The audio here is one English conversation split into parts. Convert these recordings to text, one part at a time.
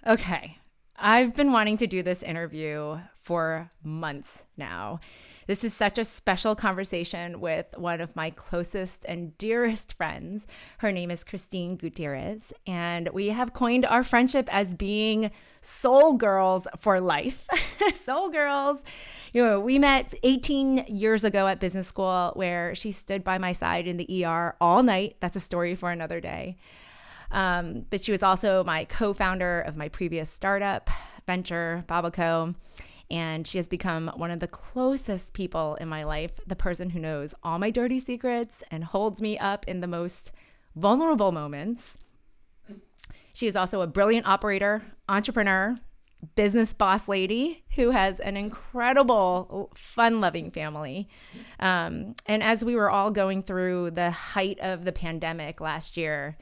Okay. I've been wanting to do this interview for months now. This is such a special conversation with one of my closest and dearest friends. Her name is Christine Gutierrez, and we have coined our friendship as being soul girls for life. Soul girls. We met 18 years ago at business school where she stood by my side in the ER all night. That's a story for another day. But she was also my co-founder of my previous startup venture, Babaco. And she has become one of the closest people in my life, the person who knows all my dirty secrets and holds me up in the most vulnerable moments. She is also a brilliant operator, entrepreneur, business boss lady who has an incredible, fun-loving family. And as we were all going through the height of the pandemic last year,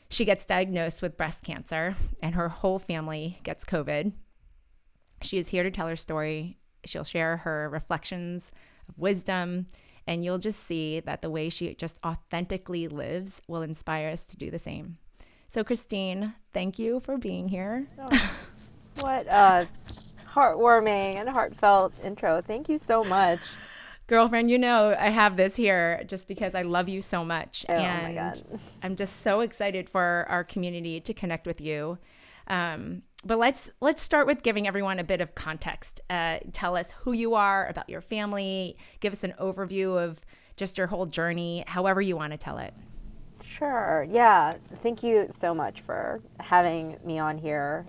she gets diagnosed with breast cancer and her whole family gets COVID. She is here to tell her story. She'll share her reflections of wisdom, and you'll just see that the way she just authentically lives will inspire us to do the same. So, Christine, thank you for being here. Oh, what a heartwarming and heartfelt intro. Thank you so much. Girlfriend, I have this here just because I love you so much. Oh, and my God. I'm just so excited for our community to connect with you. But let's start with giving everyone a bit of context. Tell us who you are, about your family. Give us an overview of just your whole journey, however you want to tell it. Sure. Yeah. Thank you so much for having me on here.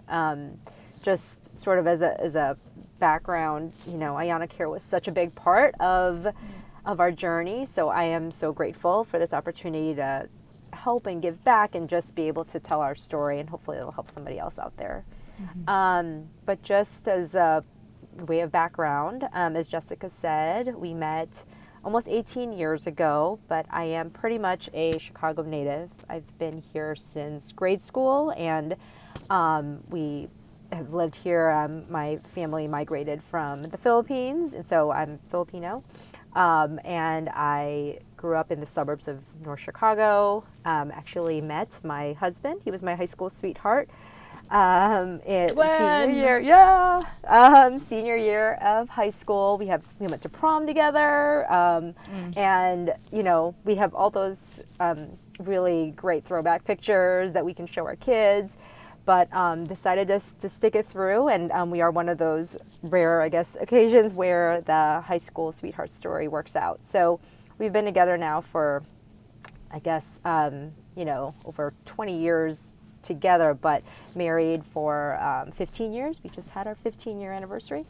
Just sort of as a background, Ayana Care was such a big part of our journey. So I am so grateful for this opportunity to help and give back and just be able to tell our story, and hopefully it'll help somebody else out there. Mm-hmm. But just as a way of background, as Jessica said, we met almost 18 years ago, but I am pretty much a Chicago native. I've been here since grade school, and we have lived here. My family migrated from the Philippines, and so I'm Filipino. And I grew up in the suburbs of North Chicago. Actually met my husband. He was my high school sweetheart. Senior year, senior year of high school. We went to prom together, and we have all those really great throwback pictures that we can show our kids. But decided to stick it through, and we are one of those rare, I guess, occasions where the high school sweetheart story works out. So we've been together now for, I guess, over 20 years together, but married for 15 years. We just had our 15-year anniversary.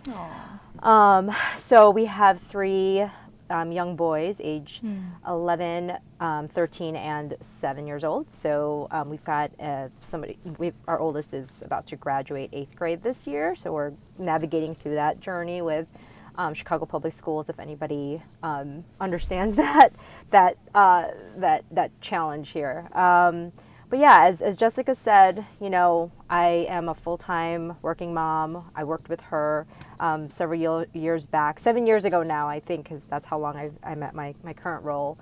So we have three young boys, age 11, 13, and 7 years old. So we've got our oldest is about to graduate 8th grade this year. So we're navigating through that journey with Chicago Public Schools, if anybody understands that challenge here. But yeah, as Jessica said, I am a full-time working mom. I worked with her several years back, 7 years ago now, I think, because that's how long I'm at my current role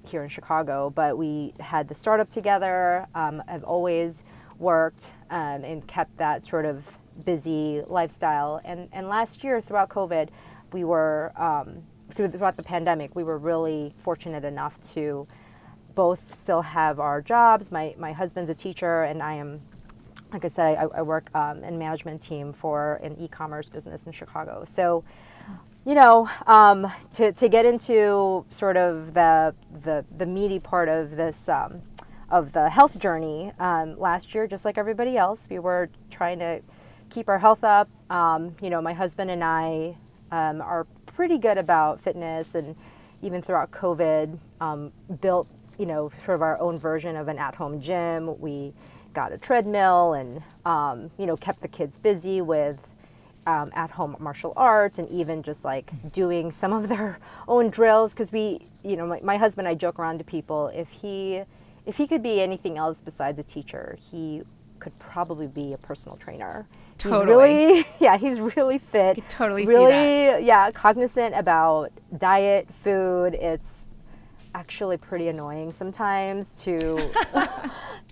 here in Chicago. But we had the startup together. I've always worked and kept that sort of busy lifestyle. And last year, throughout COVID, we were, throughout the pandemic, we were really fortunate enough to both still have our jobs. My husband's a teacher, and I am, like I said, I work in management team for an e-commerce business in Chicago. So, to get into sort of the meaty part of this of the health journey, last year, just like everybody else, we were trying to keep our health up. My husband and I are pretty good about fitness, and even throughout COVID, built sort of our own version of an at-home gym. We got a treadmill and, kept the kids busy with at-home martial arts, and even just like doing some of their own drills. Because my husband and I joke around to people, if he could be anything else besides a teacher, he could probably be a personal trainer. Totally. He's really fit. I could totally really, see that. Cognizant about diet, food. It's actually pretty annoying sometimes to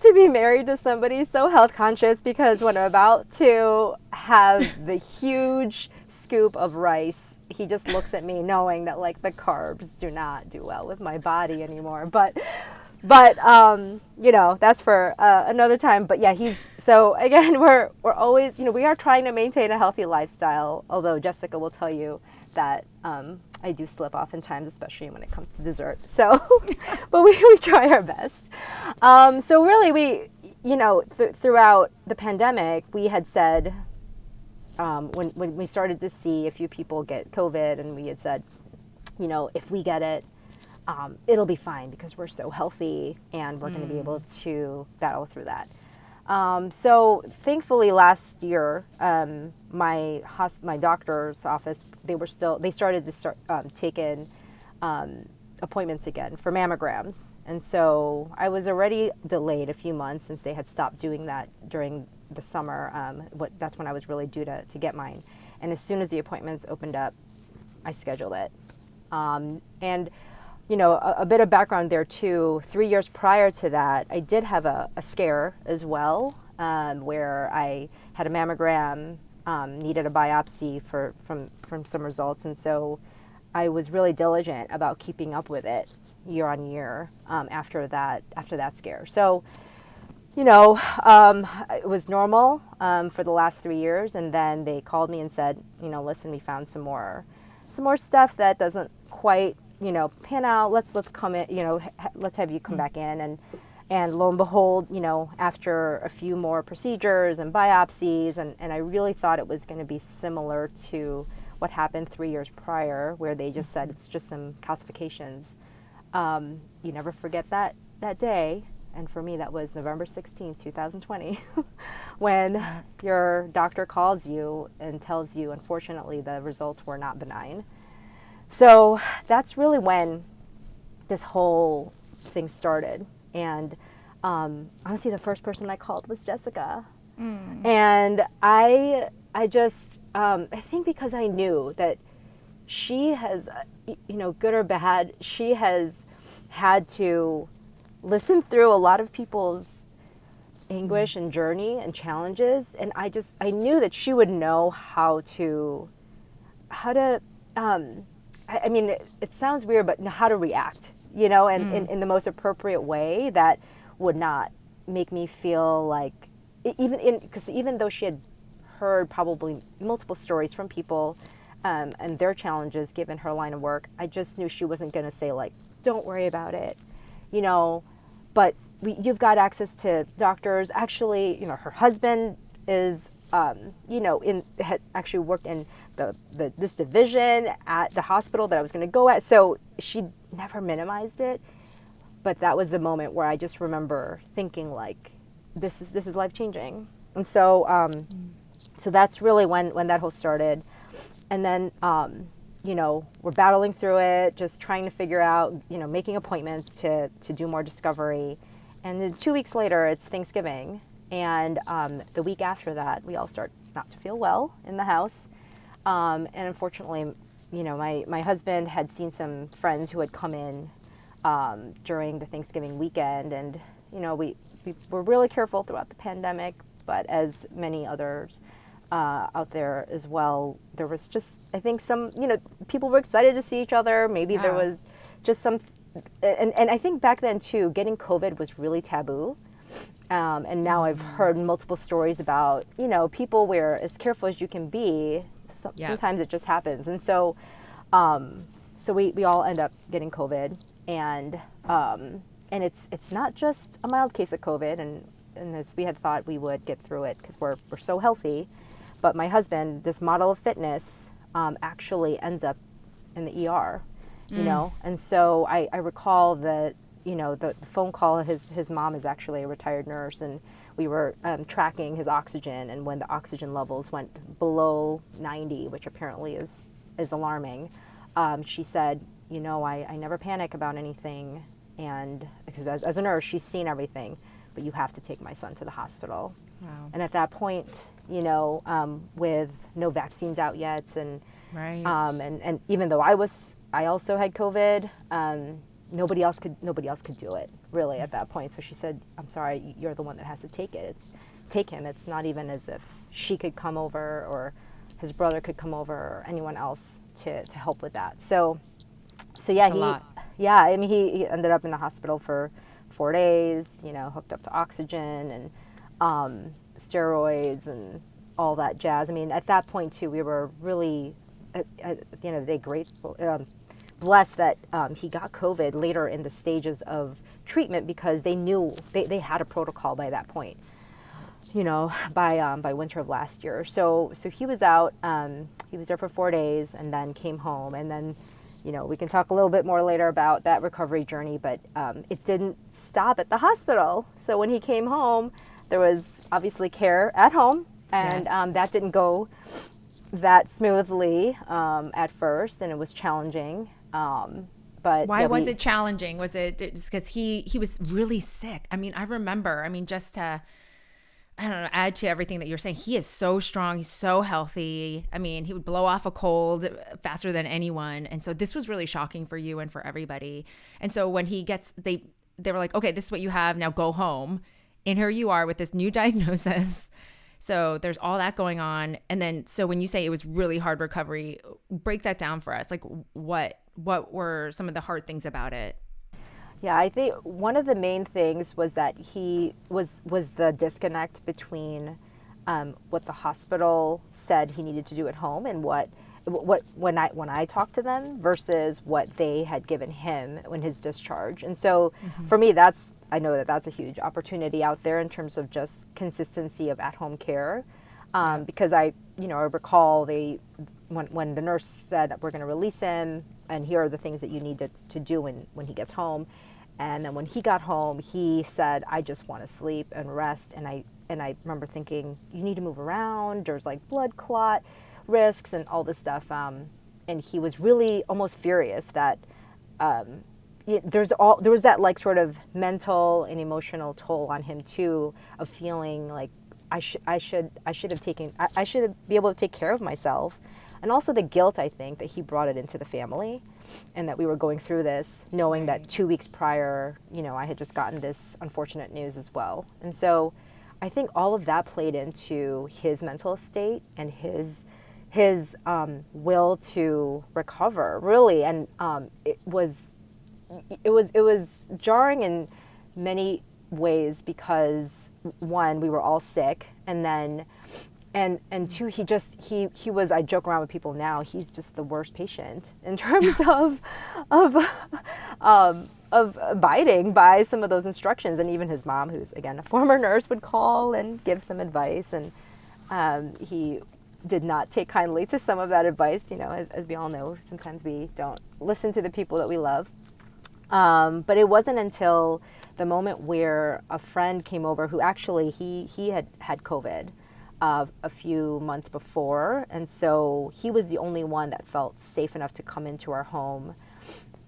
to be married to somebody so health conscious, because when I'm about to have the huge scoop of rice, he just looks at me knowing that like the carbs do not do well with my body anymore. But you know, that's for another time. But yeah, so again, we're always, you know, we are trying to maintain a healthy lifestyle, although Jessica will tell you that I do slip oftentimes, especially when it comes to dessert. So, but we try our best. So really, we, you know, throughout the pandemic, we had said, when we started to see a few people get COVID, and we had said, you know, if we get it, it'll be fine because we're so healthy and we're going to be able to battle through that. So thankfully last year, my doctor's office, they started to take in appointments again for mammograms. And so I was already delayed a few months since they had stopped doing that during the summer. That's when I was really due to get mine. And as soon as the appointments opened up, I scheduled it. And you know, a bit of background there too. 3 years prior to that, I did have a scare as well, where I had a mammogram, needed a biopsy from some results, and so I was really diligent about keeping up with it year on year after that scare. So, you know, it was normal for the last 3 years, and then they called me and said, you know, listen, we found some more stuff that doesn't quite, you know, pan out. Let's come in, you know, let's have you come back in. And lo and behold, you know, after a few more procedures and biopsies, and I really thought it was going to be similar to what happened 3 years prior, where they just said it's just some calcifications. You never forget that day. And for me, that was November 16th, 2020, when your doctor calls you and tells you, unfortunately, the results were not benign. So that's really when this whole thing started. And honestly, the first person I called was Jessica. And I just, I think because I knew that she has, you know, good or bad, she has had to listen through a lot of people's anguish and journey and challenges. And I knew that she would know how to, I mean, it sounds weird, but how to react, you know, and in the most appropriate way that would not make me feel like, because even though she had heard probably multiple stories from people and their challenges given her line of work, I just knew she wasn't going to say like, don't worry about it, you know, but you've got access to doctors. Actually, you know, her husband is, you know, had actually worked in this division at the hospital that I was going to go at. So she never minimized it, but that was the moment where I just remember thinking like, this is life changing. And so, so that's really when that whole started. And then, you know, we're battling through it, just trying to figure out, you know, making appointments to do more discovery. And then 2 weeks later, it's Thanksgiving. And the week after that, we all start not to feel well in the house. And unfortunately, you know, my husband had seen some friends who had come in during the Thanksgiving weekend. And, you know, we were really careful throughout the pandemic, but as many others out there as well, there was just, I think some, you know, people were excited to see each other. Maybe there was just some, and I think back then too, getting COVID was really taboo. And now I've heard multiple stories about, you know, people where as careful as you can be, sometimes it just happens. And so, so we all end up getting COVID, and it's not just a mild case of COVID, and as we had thought we would get through it because we're so healthy. But my husband, this model of fitness, actually ends up in the ER, you know. And so I recall that, you know, the phone call, his mom is actually a retired nurse, and we were tracking his oxygen, and when the oxygen levels went below 90, which apparently is alarming, she said, you know, I never panic about anything, and because as a nurse, she's seen everything, but you have to take my son to the hospital. Wow. And at that point, you know, with no vaccines out yet, and right. and even though I also had COVID, nobody else could do it really at that point. So she said, I'm sorry, you're the one that has to take him. It's not even as if she could come over or his brother could come over or anyone else to help with that. So yeah, I mean, he ended up in the hospital for 4 days, hooked up to oxygen and steroids and all that jazz. I mean, at that point too, we were really, at the end of the day, grateful, blessed that he got COVID later in the stages of treatment, because they knew they had a protocol by that point, by winter of last year. So he was out, he was there for 4 days and then came home. And then, we can talk a little bit more later about that recovery journey, but it didn't stop at the hospital. So when he came home, there was obviously care at home, and Yes. that didn't go that smoothly at first, and it was challenging. But Why was it challenging? Was it because he was really sick? I mean, I remember, just to, I don't know, add to everything that you're saying, he is so strong. He's so healthy. I mean, he would blow off a cold faster than anyone. And so this was really shocking for you and for everybody. And so when they were like, okay, this is what you have, now go home. And here you are with this new diagnosis. So there's all that going on. And then, so when you say it was really hard recovery, break that down for us. Like what were some of the hard things about it? Yeah, I think one of the main things was that he was the disconnect between what the hospital said he needed to do at home and what when I talked to them versus what they had given him when his discharge. And so for me, I know that's a huge opportunity out there in terms of just consistency of at-home care. Because I recall when the nurse said, we're going to release him and here are the things that you need to do when he gets home. And then when he got home, he said, I just want to sleep and rest. And I remember thinking, you need to move around. There's like blood clot risks and all this stuff. And he was really almost furious that there was that like sort of mental and emotional toll on him too, of feeling like I should be able to take care of myself. And also the guilt, I think, that he brought it into the family and that we were going through this, knowing that 2 weeks prior, I had just gotten this unfortunate news as well. And so I think all of that played into his mental state and his will to recover, really. And it was jarring in many ways because, one, we were all sick, and then and two, he was, I joke around with people now, he's just the worst patient in terms of abiding by some of those instructions. And even his mom, who's again a former nurse, would call and give some advice, and he did not take kindly to some of that advice. As we all know, sometimes we don't listen to the people that we love. But it wasn't until the moment where a friend came over who actually he had COVID a few months before, and so he was the only one that felt safe enough to come into our home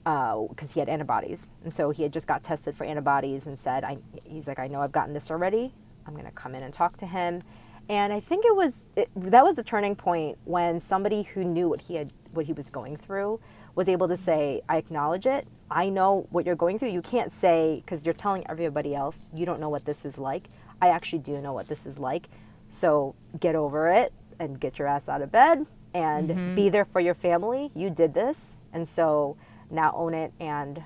because he had antibodies, and so he had just got tested for antibodies and said, he's like, I know I've gotten this already. I'm going to come in and talk to him. And I think that was a turning point when somebody who knew what he was going through was able to say, I acknowledge it. I know what you're going through. You can't say, because you're telling everybody else, you don't know what this is like. I actually do know what this is like. So get over it and get your ass out of bed and be there for your family. You did this. And so now own it and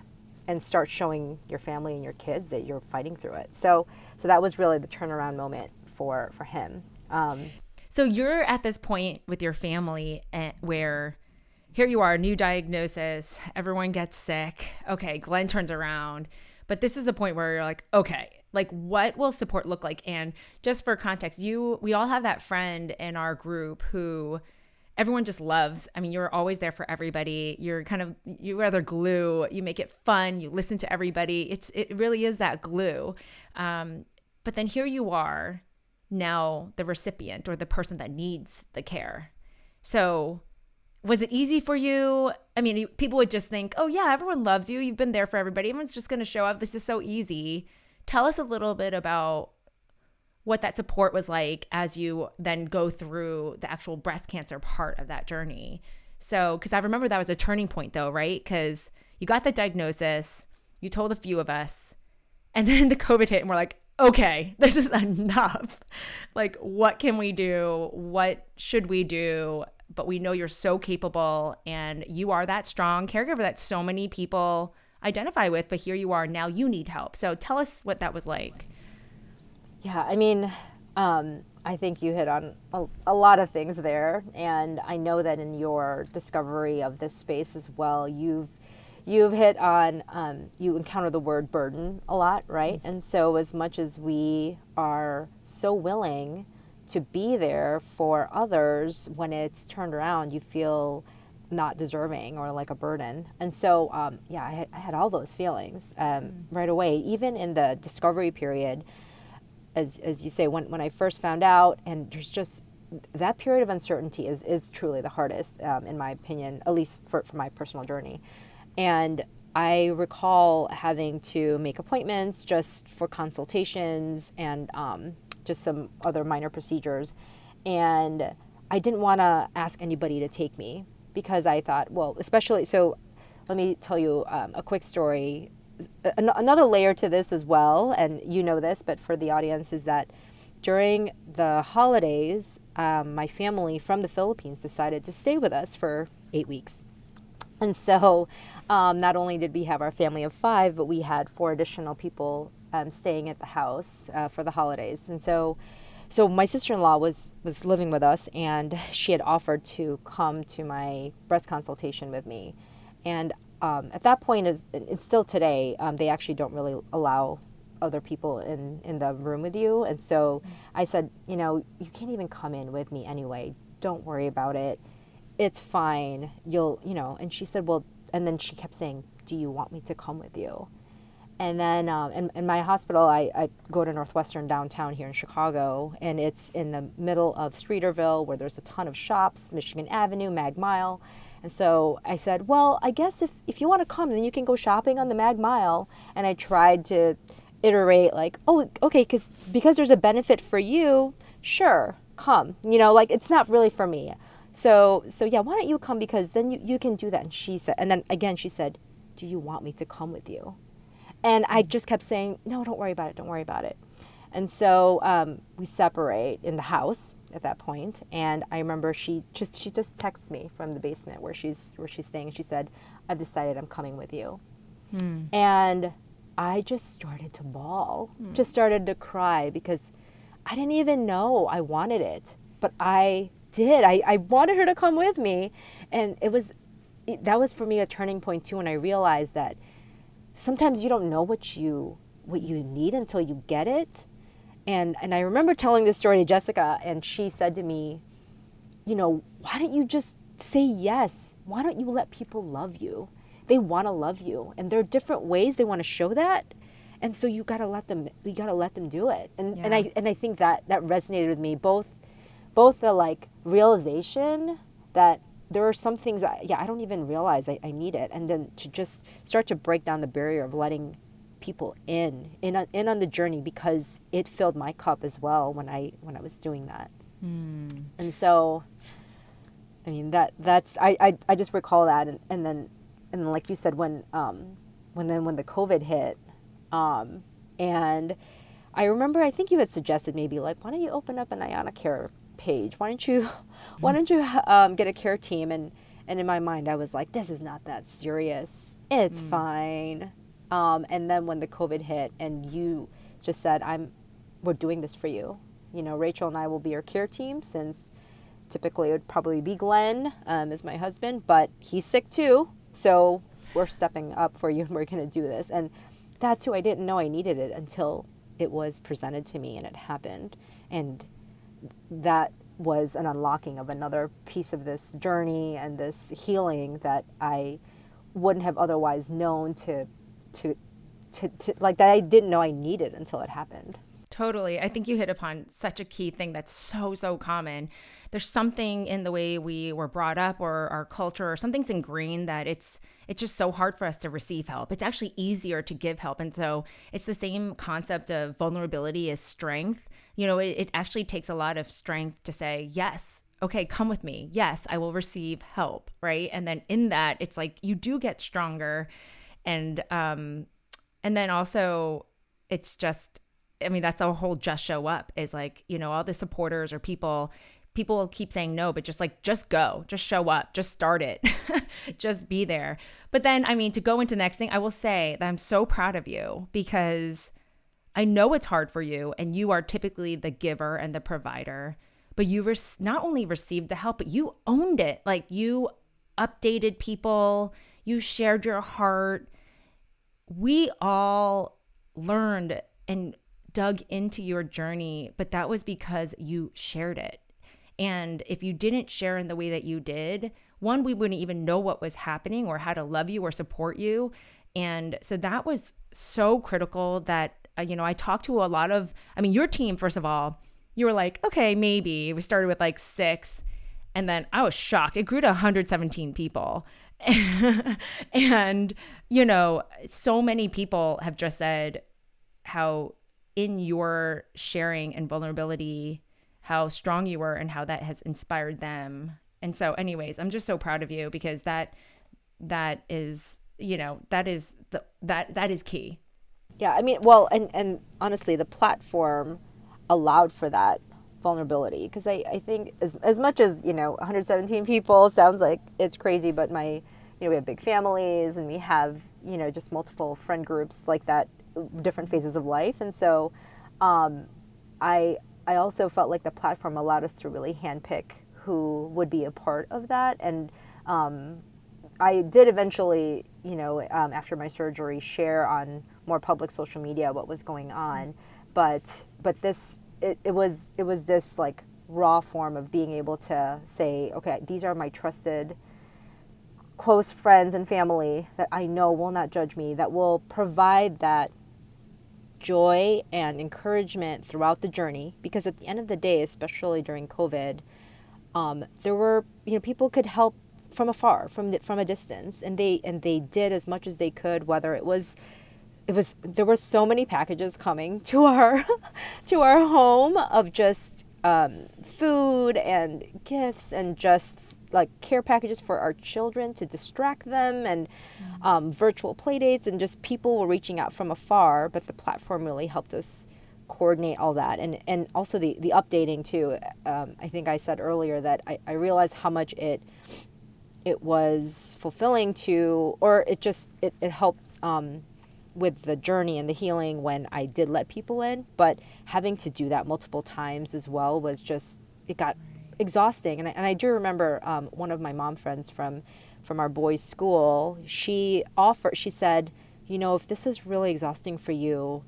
start showing your family and your kids that you're fighting through it. So that was really the turnaround moment for him. So you're at this point with your family where here you are, new diagnosis, everyone gets sick. Okay, Glenn turns around. But this is a point where you're like, okay, like what will support look like? And just for context, we all have that friend in our group who everyone just loves. I mean, you're always there for everybody. You are their glue. You make it fun. You listen to everybody. It really is that glue. But then here you are now the recipient or the person that needs the care. So was it easy for you? I mean, people would just think, oh yeah, everyone loves you. You've been there for everybody. Everyone's just going to show up. This is so easy. Tell us a little bit about what that support was like as you then go through the actual breast cancer part of that journey. So, because I remember that was a turning point though, right? Because you got the diagnosis, You told a few of us. And then the COVID hit and we're like, okay, this is enough. Like, what can we do? What should we do? But we know you're so capable and you are that strong caregiver that so many people identify with. But here you are now, you need help. So tell us what that was like. Yeah, I mean, I think you hit on a lot of things there. And I know that in your discovery of this space as well, you've hit on, you encounter the word burden a lot, right? And so as much as we are so willing to be there for others, when it's turned around, you feel not deserving or like a burden. And so, I had all those feelings right away, even in the discovery period, as you say, when I first found out, and there's just, that period of uncertainty is truly the hardest, in my opinion, at least for my personal journey. And I recall having to make appointments just for consultations and just some other minor procedures. And I didn't want to ask anybody to take me because I thought, well, especially, so let me tell you a quick story. Another layer to this as well, and you know this, but for the audience, is that during the holidays, my family from the Philippines decided to stay with us for 8 weeks. And so not only did we have our family of 5, but we had 4 additional people staying at the house for the holidays. And so my sister-in-law was living with us, and she had offered to come to my breast consultation with me. And at that point, it's still today, they actually don't really allow other people in the room with you. And so I said, you can't even come in with me anyway. Don't worry about it. It's fine. And she said, well, and then she kept saying, do you want me to come with you? And then in my hospital, I go to Northwestern downtown here in Chicago, and it's in the middle of Streeterville where there's a ton of shops, Michigan Avenue, Mag Mile. And so I said, well, I guess if you want to come, then you can go shopping on the Mag Mile. And I tried to iterate like, oh, okay, because there's a benefit for you, sure, come. It's not really for me. So yeah, why don't you come, because then you can do that. And she said, and then again she said, do you want me to come with you? And I just kept saying, no, don't worry about it. And so we separate in the house at that point. And I remember she just texted me from the basement where she's staying. And she said, I've decided I'm coming with you. And I just started to bawl, just started to cry, because I didn't even know I wanted it, but I did. I wanted her to come with me. And that was for me a turning point too, when I realized that sometimes you don't know what you need until you get it. And I remember telling this story to Jessica, and she said to me, why don't you just say yes? Why don't you let people love you? They want to love you, and there are different ways they want to show that. And so you got to let them do it. And I think that resonated with me, both the realization that there are some things I don't even realize I need it, and then to just start to break down the barrier of letting people in on the journey, because it filled my cup as well when I was doing that. And so, I mean, that's I just recall that, and then like you said, when the COVID hit, and I remember, I think you had suggested maybe why don't you open up an Ayana Care page? Why don't you get a care team? And in my mind I was like, this is not that serious. It's fine. And then when the COVID hit, and you just said, we're doing this for you. Rachel and I will be your care team, since typically it would probably be Glenn as my husband, but he's sick too. So we're stepping up for you, and we're going to do this. And that too, I didn't know I needed it until it was presented to me and it happened. And that was an unlocking of another piece of this journey and this healing that I wouldn't have otherwise known to that I didn't know I needed until it happened. Totally. I think you hit upon such a key thing that's so common. There's something in the way we were brought up, or our culture, or something's ingrained, that it's just so hard for us to receive help. It's actually easier to give help. And so it's the same concept of vulnerability as strength. It actually takes a lot of strength to say, yes, okay, come with me. Yes, I will receive help, right? And then in that, it's like you do get stronger. And And then also, it's just, I mean, that's our whole just show up is like, all the supporters or people will keep saying no, but just like, just go, just show up, just start it, just be there. But then, I mean, to go into the next thing, I will say that I'm so proud of you because I know it's hard for you and you are typically the giver and the provider, but you not only received the help, but you owned it. Like you updated people, you shared your heart. We all learned and dug into your journey, but that was because you shared it. And if you didn't share in the way that you did, one, we wouldn't even know what was happening or how to love you or support you. And so that was so critical that, I talked to a lot of, your team, first of all, you were like, okay, maybe. We started with like 6. And then I was shocked. It grew to 117 people. And, so many people have just said how in your sharing and vulnerability, how strong you were and how that has inspired them. And so anyways, I'm just so proud of you because that is, that is key. Yeah, I mean, well, and honestly, the platform allowed for that vulnerability because I think as much as, 117 people sounds like it's crazy, but we have big families and we have, just multiple friend groups like that, different phases of life. And so I also felt like the platform allowed us to really handpick who would be a part of that. And I did eventually, after my surgery, share on more public social media what was going on. But it was this like raw form of being able to say, okay, these are my trusted, close friends and family that I know will not judge me, that will provide that joy and encouragement throughout the journey. Because at the end of the day, especially during COVID, there were, people could help from afar, from a distance, and they did as much as they could. Whether it was there were so many packages coming to our to our home of just food and gifts and just like care packages for our children to distract them and virtual play dates, and just people were reaching out from afar. But the platform really helped us coordinate all that, and also the updating too. I think I said earlier that I realized how much it was fulfilling to, or it helped with the journey and the healing when I did let people in. But having to do that multiple times as well was just, it got exhausting. And I do remember one of my mom friends from our boys' school, she said, if this is really exhausting for you,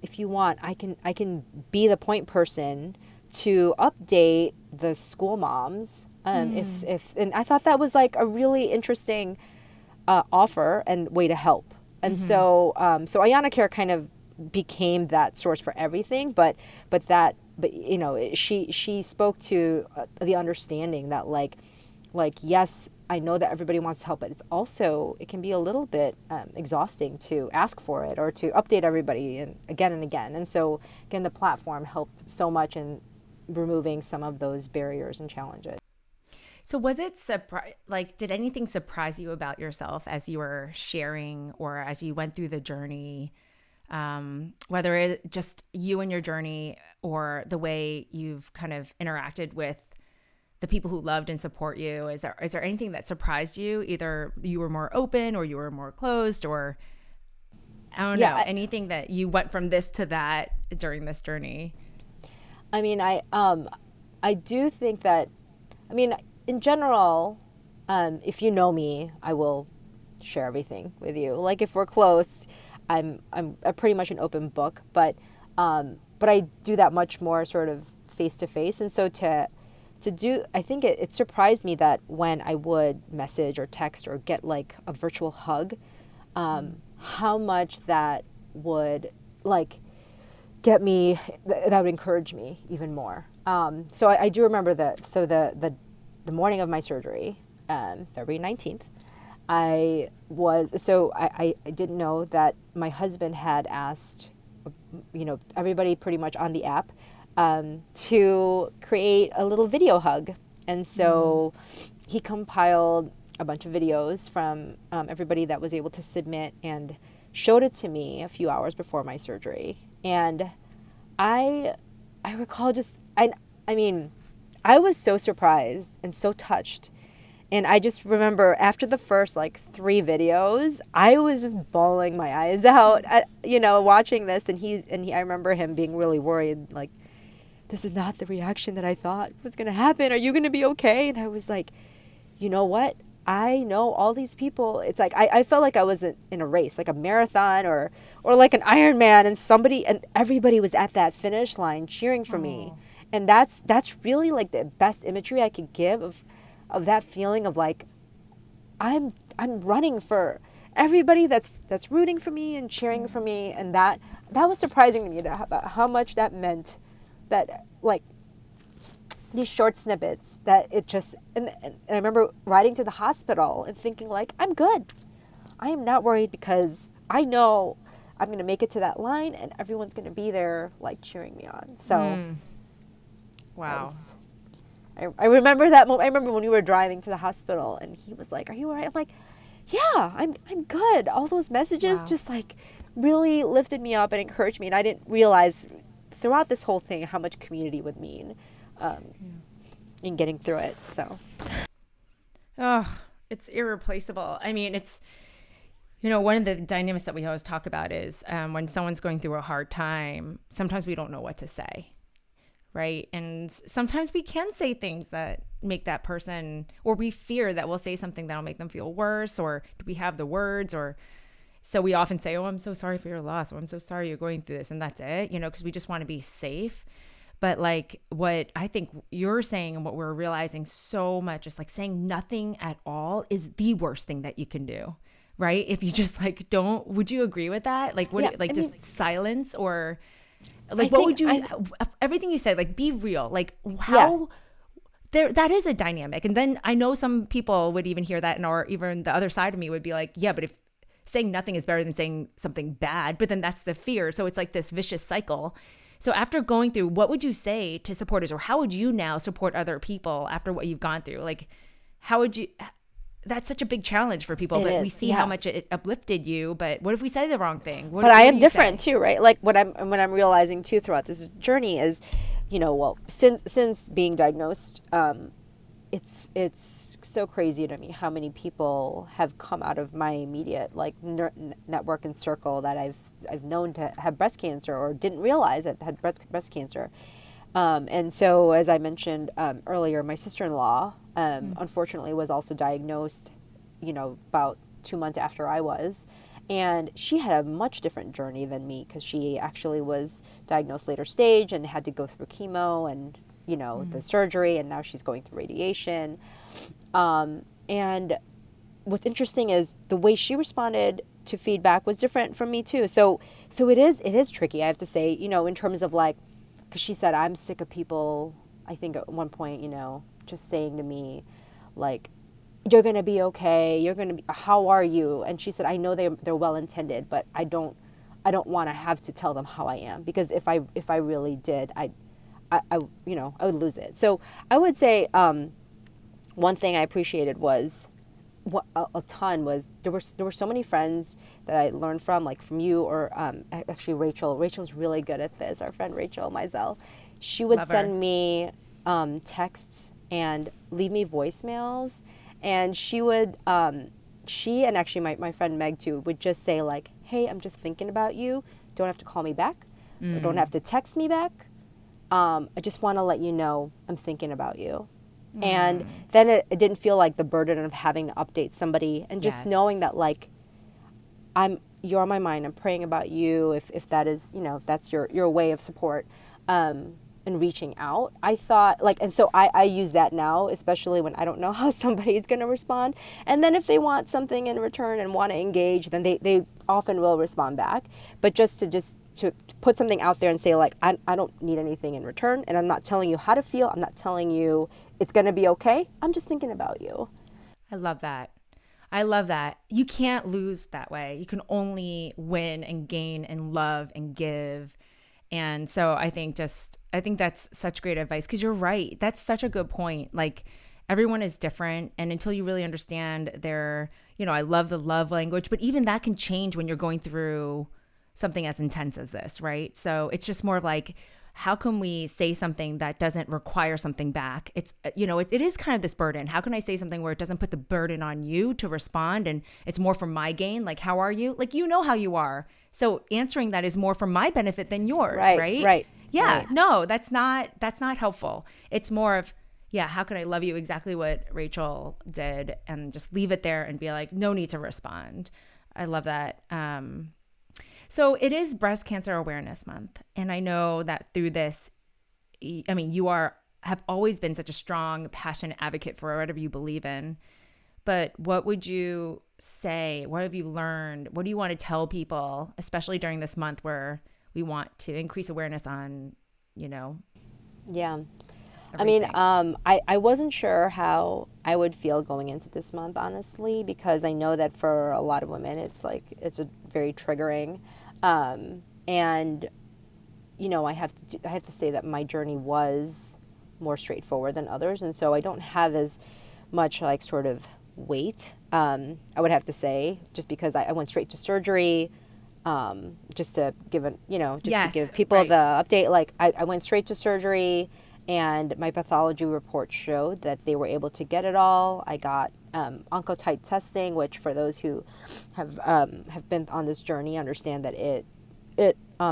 if you want, I can be the point person to update the school moms. If and I thought that was like a really interesting offer and way to help. And so Ayana Care kind of became that source for everything. But she spoke to the understanding that like yes, I know that everybody wants to help, but it can be a little bit exhausting to ask for it or to update everybody and again. And so again, the platform helped so much in removing some of those barriers and challenges. So was it did anything surprise you about yourself as you were sharing or as you went through the journey, whether it just you and your journey or the way you've kind of interacted with the people who loved and support you? Is there anything that surprised you? Either you were more open or you were more closed, or I don't know, anything that you went from this to that during this journey? I mean, I do think that, in general, if you know me, I will share everything with you. Like if we're close, I'm pretty much an open book, but I do that much more sort of face to face. And so to do, I think it surprised me that when I would message or text or get like a virtual hug, how much that would like get me, that would encourage me even more. So I do remember that. So the morning of my surgery, February 19th, I didn't know that my husband had asked, everybody pretty much on the app to create a little video hug. And so he compiled a bunch of videos from everybody that was able to submit, and showed it to me a few hours before my surgery. And I recall I mean, I was so surprised and so touched. And I just remember after the first like 3 videos, I was just bawling my eyes out, watching this. And I remember him being really worried, like, this is not the reaction that I thought was going to happen. Are you going to be okay? And I was like, you know what? I know all these people. It's like I felt like I was in a race, like a marathon or like an Ironman, and everybody was at that finish line cheering for me. And that's really like the best imagery I could give of that feeling of like I'm running for everybody that's rooting for me and cheering for me. And that was surprising to me about how much that meant, that like these short snippets that it just, and I remember riding to the hospital and thinking like, I'm good. I am not worried because I know I'm going to make it to that line and everyone's going to be there like cheering me on. So wow. I remember that moment. I remember when we were driving to the hospital and he was like, are you all right? I'm like, yeah, I'm good. All those messages just like really lifted me up and encouraged me. And I didn't realize throughout this whole thing how much community would mean in getting through it. So, it's irreplaceable. I mean, it's, one of the dynamics that we always talk about is when someone's going through a hard time, sometimes we don't know what to say, right? And sometimes we can say things that make that person, or we fear that we'll say something that'll make them feel worse, or do we have the words, or so we often say, oh, I'm so sorry for your loss, or I'm so sorry you're going through this, and that's it, because we just want to be safe. But like what I think you're saying and what we're realizing so much is like saying nothing at all is the worst thing that you can do, right? If you just like would you agree with that? Like silence, or like everything you said, like be real, like how that is a dynamic. And then I know some people would even hear that, or even the other side of me would be like, yeah, but if saying nothing is better than saying something bad, but then that's the fear. So it's like this vicious cycle. So after going through, what would you say to supporters, or how would you now support other people after what you've gone through? Like, how would you, that's such a big challenge for people, but we see how much it uplifted you. But what if we say the wrong thing? But I am different too, right? Like what I'm realizing too throughout this journey is, since being diagnosed, it's so crazy to me how many people have come out of my immediate like network and circle that I've known to have breast cancer or didn't realize that had breast cancer. And so, as I mentioned earlier, my sister-in-law, unfortunately, was also diagnosed, about 2 months after I was. And she had a much different journey than me because she actually was diagnosed later stage and had to go through chemo and, the surgery. And now she's going through radiation. And what's interesting is the way she responded to feedback was different from me too. So it is tricky, I have to say, in terms of like, because she said, I'm sick of people, I think at one point, just saying to me, like, you're going to be okay. You're going to be, how are you? And she said, I know they're well-intended, but I don't want to have to tell them how I am, because if I really did, I would lose it. So I would say, one thing I appreciated was, what a ton was, there were so many friends that I learned from, like from you, or actually Rachel's really good at this, our friend Rachel Mizell. She would send me texts and leave me voicemails, and she would she and actually my friend Meg too would just say like, hey, I'm just thinking about you, don't have to call me back, or don't have to text me back, I just want to let you know I'm thinking about you. And then it didn't feel like the burden of having to update somebody, and just knowing that like you're on my mind, I'm praying about you, if that is, if that's your way of support, and reaching out. I thought like, and so I use that now, especially when I don't know how somebody's going to respond. And then if they want something in return and want to engage, then they often will respond back. But to put something out there and say like, I don't need anything in return, and I'm not telling you how to feel, I'm not telling you it's going to be okay, I'm just thinking about you. I love that. You can't lose that way. You can only win and gain and love and give. And so I think that's such great advice, because you're right. That's such a good point. Like, everyone is different. And until you really understand their, I love the love language, but even that can change when you're going through something as intense as this, right? So it's just more of like, how can we say something that doesn't require something back? It's, it is kind of this burden. How can I say something where it doesn't put the burden on you to respond and it's more for my gain? Like, how are you? Like, how you are. So answering that is more for my benefit than yours, right? Right. Yeah, right. no, that's not helpful. It's more of, how can I love you exactly what Rachel did and just leave it there and be like, no need to respond. I love that. So it is Breast Cancer Awareness Month. And I know that through this, you have always been such a strong, passionate advocate for whatever you believe in. But what would you say? What have you learned? What do you want to tell people, especially during this month where we want to increase awareness on, Yeah. everything? I wasn't sure how I would feel going into this month, honestly, because I know that for a lot of women, it's a very triggering. And, I have to say that my journey was more straightforward than others. And so I don't have as much sort of weight, I would have to say, just because I went straight to surgery, just to give to give people right. the update. I went straight to surgery, and my pathology report showed that they were able to get it all. I got oncotype testing, which for those who have been on this journey understand that it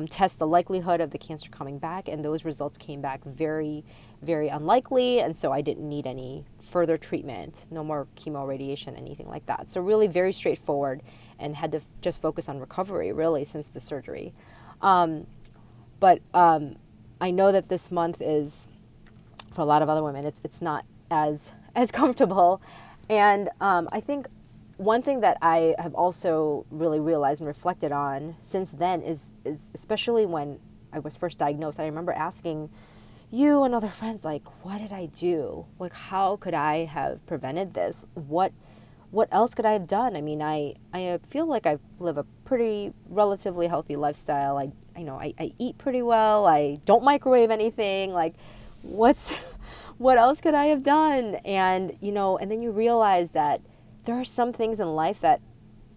tests the likelihood of the cancer coming back, and those results came back very, very unlikely, and so I didn't need any further treatment, no more chemo, radiation, anything like that. So really very straightforward, and had to just focus on recovery really since the surgery. But I know that this month is, for a lot of other women, it's not as comfortable. And I think one thing that I have also really realized and reflected on since then is especially when I was first diagnosed, I remember asking you and other friends, what did I do? How could I have prevented this? What else could I have done? I mean, I feel like I live a pretty relatively healthy lifestyle. I eat pretty well. I don't microwave anything. What else could I have done? And, and then you realize that there are some things in life that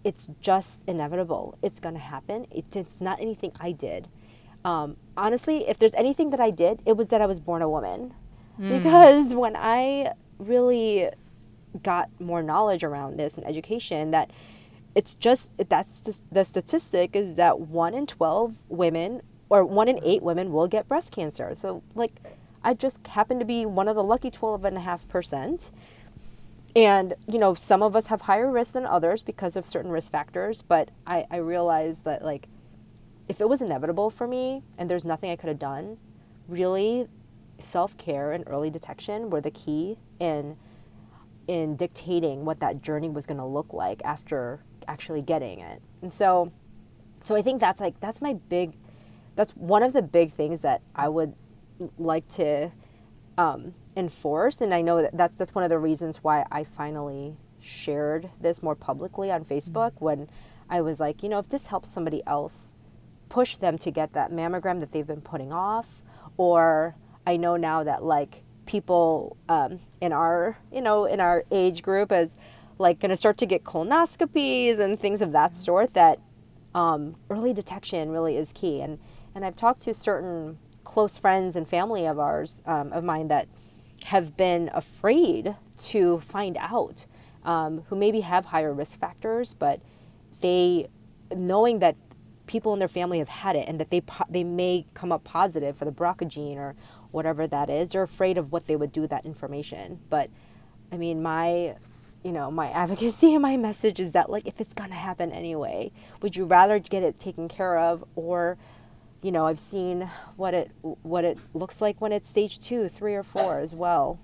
it's just inevitable. It's going to happen. It's not anything I did. Honestly, if there's anything that I did, it was that I was born a woman. Because when I really got more knowledge around this and education, that that's the statistic is that 1 in 12 women or 1 in 8 women will get breast cancer. So I just happen to be one of the lucky 12.5%. And, some of us have higher risk than others because of certain risk factors. But I realized that, if it was inevitable for me and there's nothing I could have done, really self-care and early detection were the key in dictating what that journey was going to look like after actually getting it. And so I think that's one of the big things that I would like to enforce. And I know that's one of the reasons why I finally shared this more publicly on Facebook, when I was like, if this helps somebody else, push them to get that mammogram that they've been putting off. Or I know now that people in our age group is going to start to get colonoscopies and things of that sort, that early detection really is key. And I've talked to certain close friends and family of mine that have been afraid to find out, who maybe have higher risk factors, but knowing that people in their family have had it and that they may come up positive for the BRCA gene or whatever that is, they're afraid of what they would do with that information. But I mean, my advocacy and my message is that if it's gonna happen anyway, would you rather get it taken care of, or I've seen what it looks like when it's stage 2, 3, or 4 as well,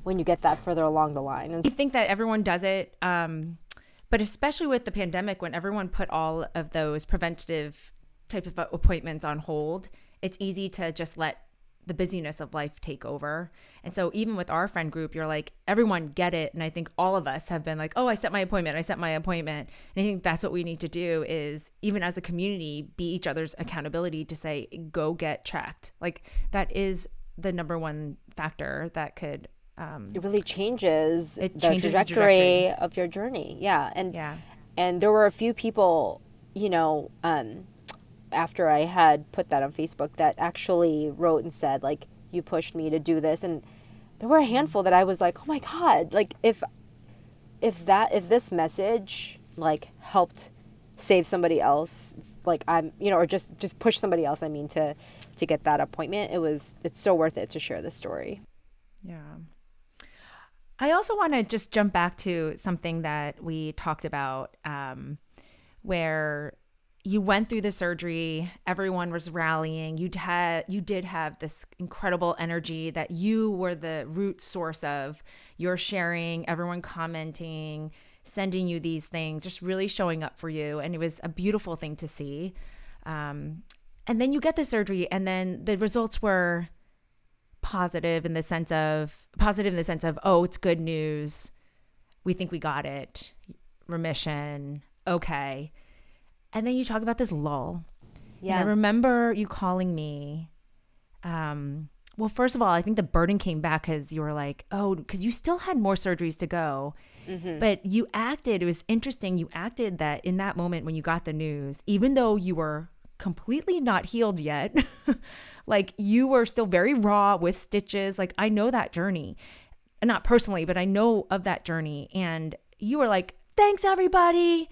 when you get that further along the line. And I think that everyone does it, but especially with the pandemic, when everyone put all of those preventative type of appointments on hold, it's easy to just let the busyness of life take over. And so even with our friend group, you're like, everyone get it. And I think all of us have been like, oh, I set my appointment. And I think that's what we need to do, is even as a community, be each other's accountability to say, go get checked. That is the number one factor that could it really changes it the changes the trajectory of your journey. Yeah. And there were a few people, after I had put that on Facebook that actually wrote and said, like, you pushed me to do this. And there were a handful that I was like, oh my God, like if this message like helped save somebody else, like or just push somebody else, to get that appointment, it's so worth it to share this story. Yeah. I also want to just jump back to something that we talked about, where you went through the surgery, everyone was rallying. You did have this incredible energy that you were the root source of. You're sharing, everyone commenting, sending you these things, just really showing up for you. And it was a beautiful thing to see. And then you get the surgery, and then the results were positive in the sense of, oh, it's good news. We think we got it. Remission. Okay. And then you talk about this lull. Yeah. And I remember you calling me. Well, first of all, I think the burden came back because you were like, oh, because you still had more surgeries to go. Mm-hmm. But you acted, it was interesting. You acted that in that moment when you got the news, even though you were completely not healed yet, like you were still very raw with stitches. Like I know that journey, not personally, but I know of that journey. And you were like, thanks everybody.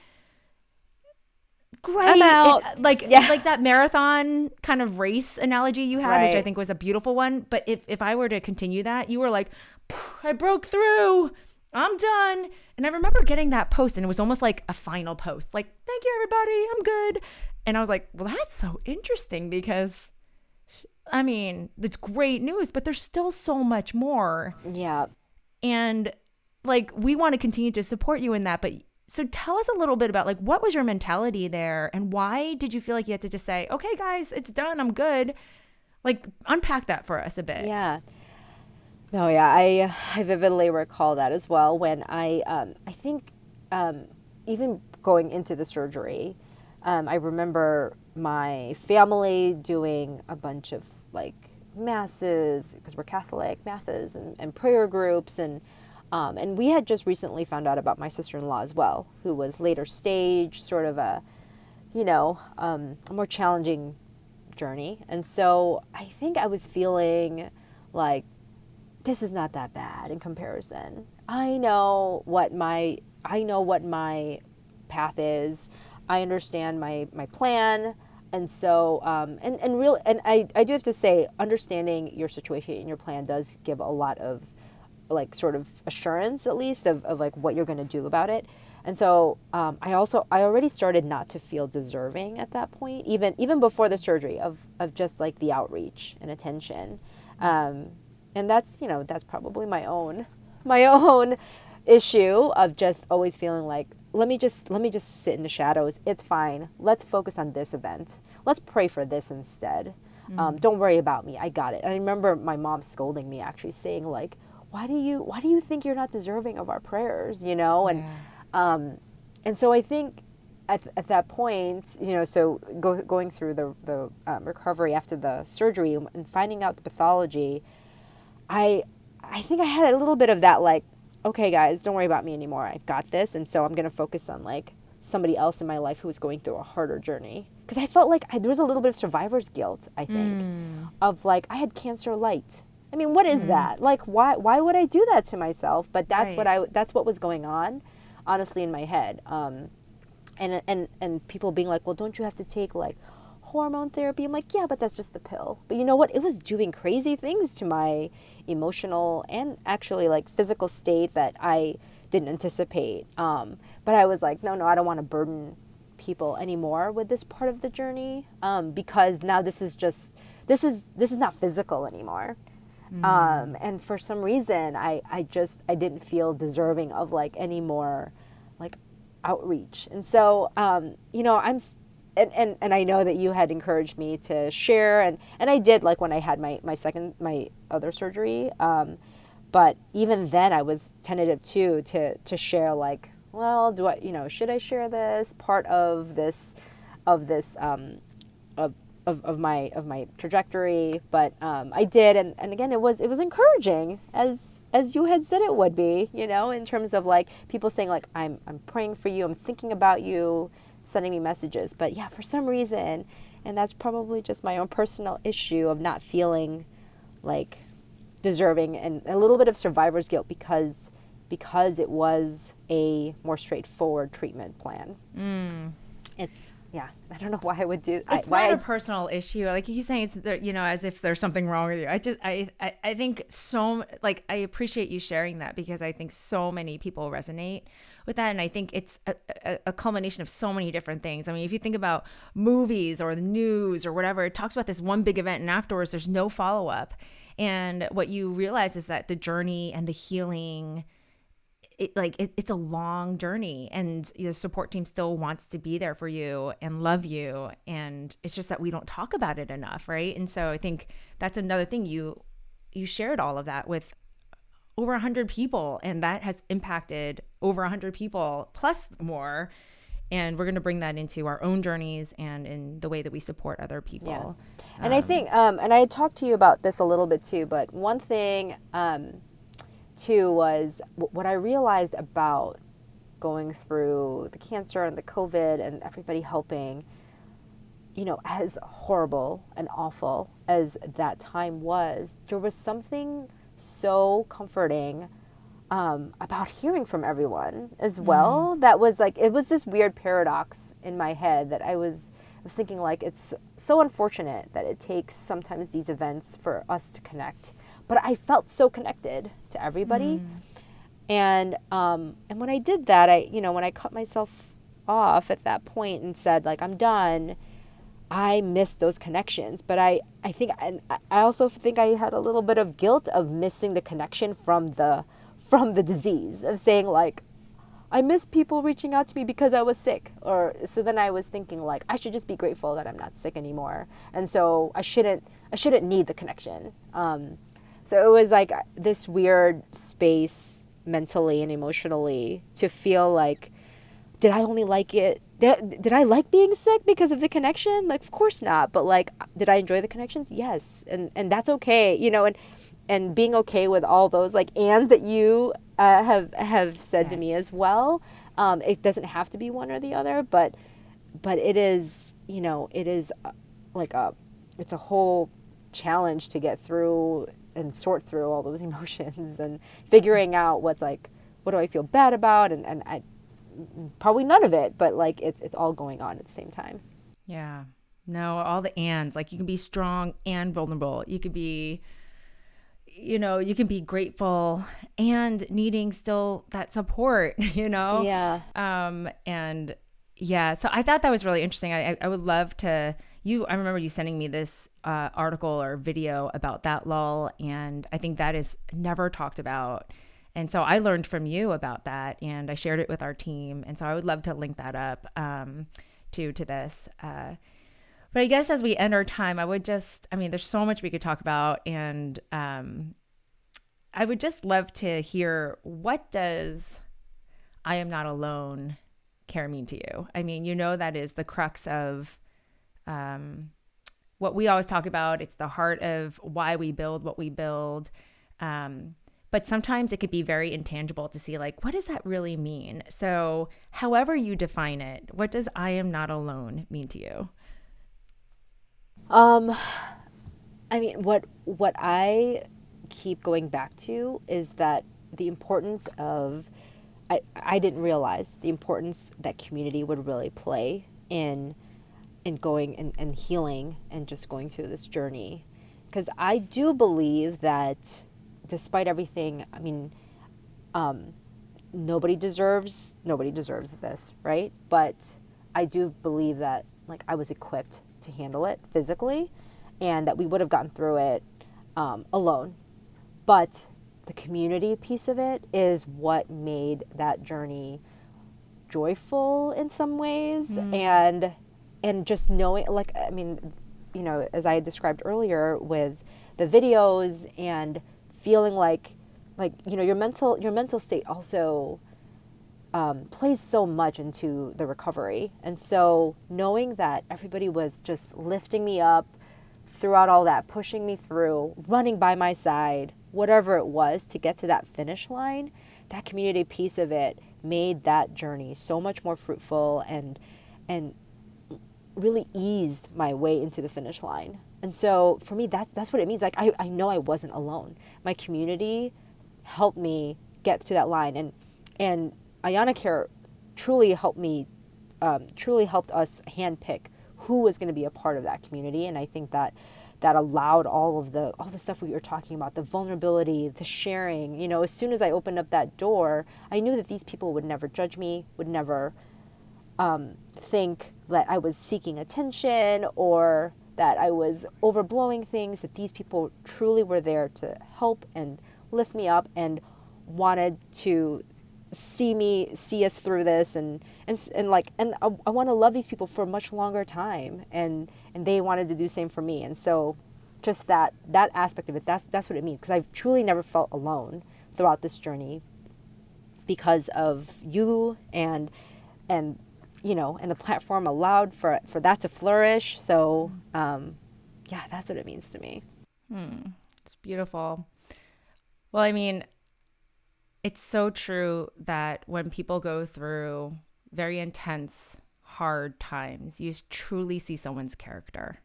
Great. I'm out. Like that marathon kind of race analogy you had, which I think was a beautiful one. But if I were to continue that, you were like, I broke through. I'm done. And I remember getting that post, and it was almost like a final post. Like, thank you, everybody. I'm good. And I was like, well, that's so interesting because, it's great news, but there's still so much more. Yeah. And like, we want to continue to support you in that. But so tell us a little bit about like, what was your mentality there? And why did you feel like you had to just say, okay, guys, it's done. I'm good. Like, unpack that for us a bit. Yeah. No, yeah, I vividly recall that as well when I think even going into the surgery, I remember my family doing a bunch of like masses, because we're Catholic, masses and prayer groups, and we had just recently found out about my sister-in-law as well, who was later stage, sort of a more challenging journey. And so I think I was feeling like, this is not that bad in comparison. I know what my path is. I understand my plan. And so, I do have to say, understanding your situation and your plan does give a lot of like sort of assurance, at least of like what you're going to do about it. And so, I already started not to feel deserving at that point, even before the surgery, of just like the outreach and attention. And that's probably my own issue of just always feeling like, let me just sit in the shadows. It's fine. Let's focus on this event. Let's pray for this instead. Don't worry about me. I got it. And I remember my mom scolding me, actually saying like, why do you think you're not deserving of our prayers? And so I think at that point, so going through the recovery after the surgery and finding out the pathology, I think I had a little bit of that, like, okay, guys, don't worry about me anymore. I've got this. And so I'm going to focus on like somebody else in my life who was going through a harder journey. Because I felt like there was a little bit of survivor's guilt, I think, of like, I had cancer light. What is that? Like, why would I do that to myself? But that's that's what was going on, honestly, in my head. And people being like, well, don't you have to take like hormone therapy? I'm like, yeah, but that's just the pill. But you know what? It was doing crazy things to my emotional and actually like physical state that I didn't anticipate. But I was like, no, I don't want to burden people anymore with this part of the journey, because now this is not physical anymore. And for some reason, I didn't feel deserving of like any more like outreach. And so, And I know that you had encouraged me to share, and I did, like when I had my other surgery. But even then I was tentative too to share, like, well, should I share this part of this of my trajectory, but I did, and again, it was encouraging, as you had said it would be, in terms of like people saying like I'm praying for you, I'm thinking about you, sending me messages. But yeah, for some reason, and that's probably just my own personal issue of not feeling like deserving, and a little bit of survivor's guilt because it was a more straightforward treatment plan. It's, yeah, I don't know why I would do. It's not a personal issue. Like you saying, it's there, as if there's something wrong with you. I think I appreciate you sharing that, because I think so many people resonate with that. And I think it's a culmination of so many different things. I mean, if you think about movies or the news or whatever, it talks about this one big event and afterwards there's no follow-up. And what you realize is that the journey and the healing, it's a long journey, and the support team still wants to be there for you and love you. And it's just that we don't talk about it enough. Right. And so I think that's another thing. You shared all of that with over 100 people, and that has impacted over 100 people plus more. And we're going to bring that into our own journeys and in the way that we support other people. Yeah. And I think, and I had talked to you about this a little bit too, but one thing, too, was what I realized about going through the cancer and the COVID and everybody helping, as horrible and awful as that time was, there was something so comforting about hearing from everyone as well. That was like, it was this weird paradox in my head that I was thinking, like, it's so unfortunate that it takes sometimes these events for us to connect, but I felt so connected to everybody. And when I did that, when I cut myself off at that point and said, like, I'm done, I missed those connections. But I think, and I also think I had a little bit of guilt of missing the connection from the disease, of saying like, I miss people reaching out to me because I was sick. Or so then I was thinking like, I should just be grateful that I'm not sick anymore. And so I shouldn't need the connection. So it was like this weird space mentally and emotionally to feel like, did I only like it? Did I like being sick because of the connection? Like, of course not. But like, did I enjoy the connections? Yes. And that's okay. And being okay with all those like ands that you have said to me as well. It doesn't have to be one or the other, but it is, it is it's a whole challenge to get through and sort through all those emotions and figuring out what's like, what do I feel bad about? And I probably none of it, but like it's all going on at the same time. Yeah. No, all the ands, like you can be strong and vulnerable. You could be, you can be grateful and needing still that support, Yeah. And yeah, so I thought that was really interesting. I would love to, I remember you sending me this article or video about that lull, and I think that is never talked about. And so I learned from you about that, and I shared it with our team. And so I would love to link that up to this. But I guess as we end our time, there's so much we could talk about. And I would just love to hear, what does I am not alone care mean to you? I mean, that is the crux of what we always talk about. It's the heart of why we build what we build. But sometimes it could be very intangible to see, like, what does that really mean? So however you define it, what does I am not alone mean to you? I mean, what I keep going back to is that the importance of, I didn't realize the importance that community would really play in going and healing and just going through this journey. Because I do believe that despite everything, I mean, nobody deserves this, right? But I do believe that, like, I was equipped to handle it physically, and that we would have gotten through it alone. But the community piece of it is what made that journey joyful in some ways, and just knowing, like, I mean, as I had described earlier with the videos and feeling like your mental state also plays so much into the recovery. And so knowing that everybody was just lifting me up throughout all that, pushing me through, running by my side, whatever it was to get to that finish line, that community piece of it made that journey so much more fruitful and really eased my way into the finish line. And so for me, that's what it means. Like I know I wasn't alone. My community helped me get to that line, and Ayana Care truly helped me, truly helped us handpick who was going to be a part of that community. And I think that allowed all the stuff we were talking about, the vulnerability, the sharing. You know, as soon as I opened up that door, I knew that these people would never judge me, would never think that I was seeking attention or that I was overblowing things, that these people truly were there to help and lift me up and wanted to see us through this and I want to love these people for a much longer time, and they wanted to do the same for me. And so just that aspect of it, that's what it means, because I've truly never felt alone throughout this journey because of you and you know, and the platform allowed for that to flourish. So yeah, that's what it means to me. It's beautiful. Well, I mean, it's so true that when people go through very intense, hard times, you truly see someone's character.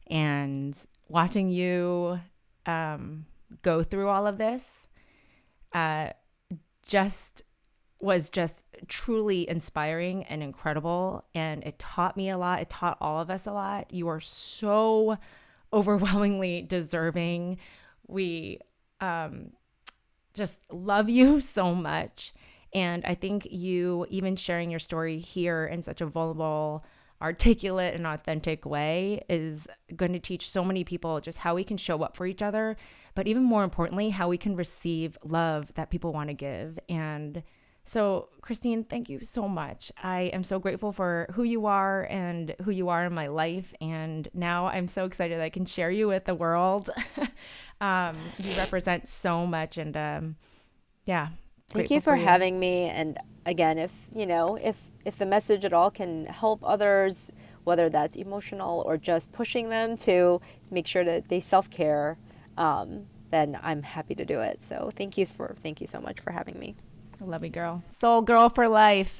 And watching you go through all of this was just truly inspiring and incredible. And it taught me a lot. It taught all of us a lot. You are so overwhelmingly deserving. We just love you so much. And I think you even sharing your story here in such a vulnerable, articulate, and authentic way is going to teach so many people just how we can show up for each other, but even more importantly, how we can receive love that people want to give. And so, Christine, thank you so much. I am so grateful for who you are and who you are in my life. And now I'm so excited I can share you with the world. You represent so much. And yeah. Thank you for having me. And again, if the message at all can help others, whether that's emotional or just pushing them to make sure that they self-care, then I'm happy to do it. So thank you so much for having me. I love you, girl. Soul girl for life.